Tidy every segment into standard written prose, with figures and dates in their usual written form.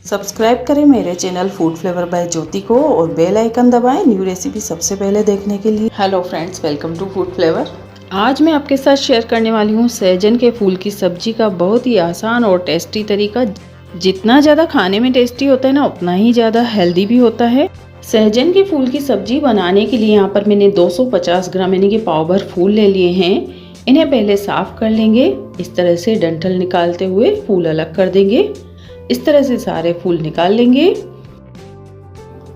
Subscribe करें मेरे channel food flavour by Jyoti को और बेल आइकन दबाएं न्यू रेसिपी सबसे पहले देखने के लिए। Hello friends, welcome to food flavour. आज मैं आपके साथ शेयर करने वाली हूँ सहजन के फूल की सब्जी का बहुत ही आसान और टेस्टी तरीका। जितना ज़्यादा खाने में टेस्टी होता है ना, उतना ही ज़्यादा हेल्दी भी होता है। सहजन के फूल की सब्जी बनाने के लिए यहाँ पर मैंने 250 ग्राम यानी कि पाव भर फूल ले लिए हैं। इन्हें पहले साफ कर लेंगे। इस तरह से डंठल निकालते हुए फूल अलग कर देंगे। इस तरह से सारे फूल निकाल लेंगे।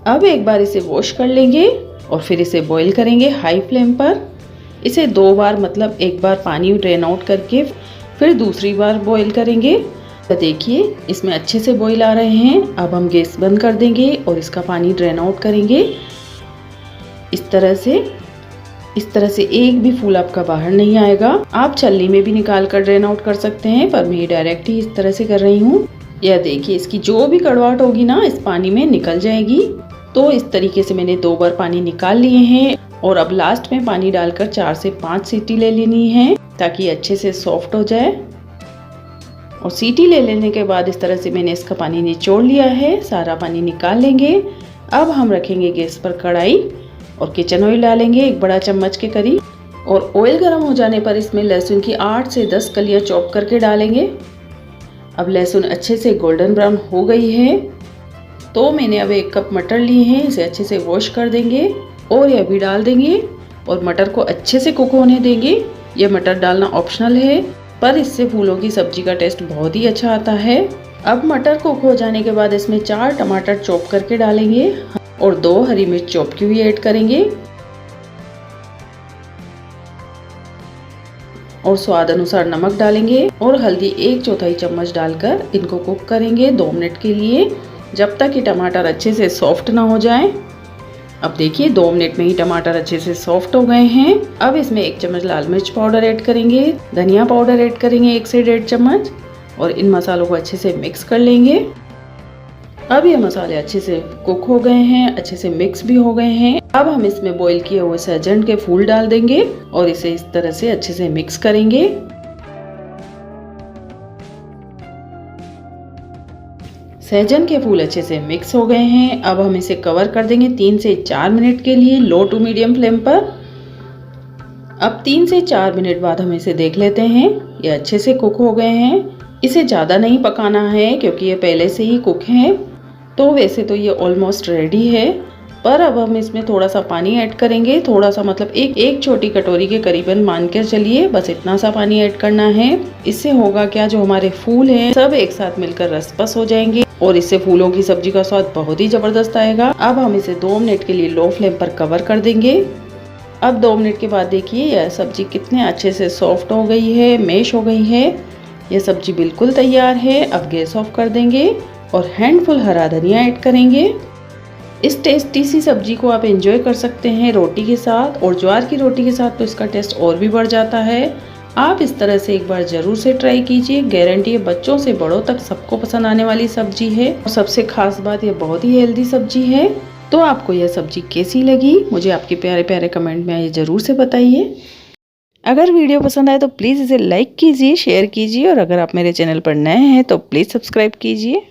अब एक बार इसे वॉश कर लेंगे और फिर इसे बॉईल करेंगे हाई फ्लेम पर। इसे 2 बार मतलब एक बार पानी ड्रेन आउट करके फिर दूसरी बार बॉईल करेंगे। तो देखिए इसमें अच्छे से बॉईल आ रहे हैं। अब हम गैस बंद कर देंगे और इसका पानी ड्रेन आउट करेंगे। इस तरह से एक भी फूल आपका बाहर नहीं आएगा। आप छलनी में भी निकाल कर ड्रेन आउट कर सकते हैं, पर मैं डायरेक्ट ही इस तरह से कर रही हूँ। यह देखिए इसकी जो भी कड़वाहट होगी ना, इस पानी में निकल जाएगी। तो इस तरीके से मैंने 2 बार पानी निकाल लिए हैं और अब लास्ट में पानी डालकर 4 से 5 सीटी ले लेनी है ताकि अच्छे से सॉफ्ट हो जाए। और सीटी ले लेने के बाद इस तरह से मैंने इसका पानी निचोड़ लिया है। सारा पानी निकाल लेंगे। अब हम रखेंगे गैस पर कढ़ाई और किचन ऑयल डालेंगे 1 बड़ा चम्मच के करीब। और ऑयल गर्म हो जाने पर इसमें लहसुन की 8 से 10 कलियां चॉप करके डालेंगे। अब लहसुन अच्छे से गोल्डन ब्राउन हो गई है तो मैंने अब 1 कप मटर लिए हैं। इसे अच्छे से वॉश कर देंगे और यह भी डाल देंगे और मटर को अच्छे से कुक होने देंगे। यह मटर डालना ऑप्शनल है, पर इससे फूलों की सब्जी का टेस्ट बहुत ही अच्छा आता है। अब मटर कुक हो जाने के बाद इसमें 4 टमाटर चॉप करके डालेंगे और 2 हरी मिर्च चॉप की हुई ऐड करेंगे और स्वाद अनुसार नमक डालेंगे और हल्दी 1/4 चम्मच डालकर इनको कुक करेंगे 2 मिनट के लिए, जब तक कि टमाटर अच्छे से सॉफ्ट ना हो जाए। अब देखिए 2 मिनट में ही टमाटर अच्छे से सॉफ्ट हो गए हैं। अब इसमें 1 चम्मच लाल मिर्च पाउडर ऐड करेंगे, धनिया पाउडर ऐड करेंगे 1 से 1.5 चम्मच और इन मसालों को अच्छे से मिक्स कर लेंगे। अब ये मसाले अच्छे से कुक हो गए हैं, अच्छे से मिक्स भी हो गए हैं। अब हम इसमें बॉईल किए हुए सहजन के फूल डाल देंगे और इसे इस तरह से अच्छे से मिक्स करेंगे। सहजन के फूल अच्छे से मिक्स हो गए हैं। अब हम इसे कवर कर देंगे 3 से 4 मिनट के लिए लो टू मीडियम फ्लेम पर। अब 3 से 4 मिनट बाद हम इसे देख लेते हैं। ये अच्छे से कुक हो गए हैं। इसे ज़्यादा नहीं पकाना है क्योंकि ये पहले से ही कुक है। तो वैसे तो ये ऑलमोस्ट रेडी है, पर अब हम इसमें थोड़ा सा पानी ऐड करेंगे। थोड़ा सा मतलब एक छोटी कटोरी के करीबन मान कर चलिए, बस इतना सा पानी ऐड करना है। इससे होगा क्या, जो हमारे फूल हैं सब एक साथ मिलकर रसपस हो जाएंगे और इससे फूलों की सब्जी का स्वाद बहुत ही जबरदस्त आएगा। अब हम इसे 2 मिनट के लिए लो फ्लेम पर कवर कर देंगे। अब 2 मिनट के बाद देखिए यह सब्जी कितने अच्छे से सॉफ्ट हो गई है, मैश हो गई है। यह सब्जी बिल्कुल तैयार है। अब गैस ऑफ कर देंगे और हैंडफुल हरा धनिया ऐड करेंगे। इस टेस्टी सी सब्जी को आप एंजॉय कर सकते हैं रोटी के साथ, और ज्वार की रोटी के साथ तो इसका टेस्ट और भी बढ़ जाता है। आप इस तरह से एक बार जरूर से ट्राई कीजिए। गारंटी है बच्चों से बड़ों तक सबको पसंद आने वाली सब्जी है। और सबसे खास बात, ये बहुत ही हेल्दी सब्जी है। तो आपको यह सब्जी कैसी लगी, मुझे आपके प्यारे प्यारे कमेंट में आइए जरूर से बताइए। अगर वीडियो पसंद आए तो प्लीज़ इसे लाइक कीजिए, शेयर कीजिए और अगर आप मेरे चैनल पर नए हैं तो प्लीज़ सब्सक्राइब कीजिए।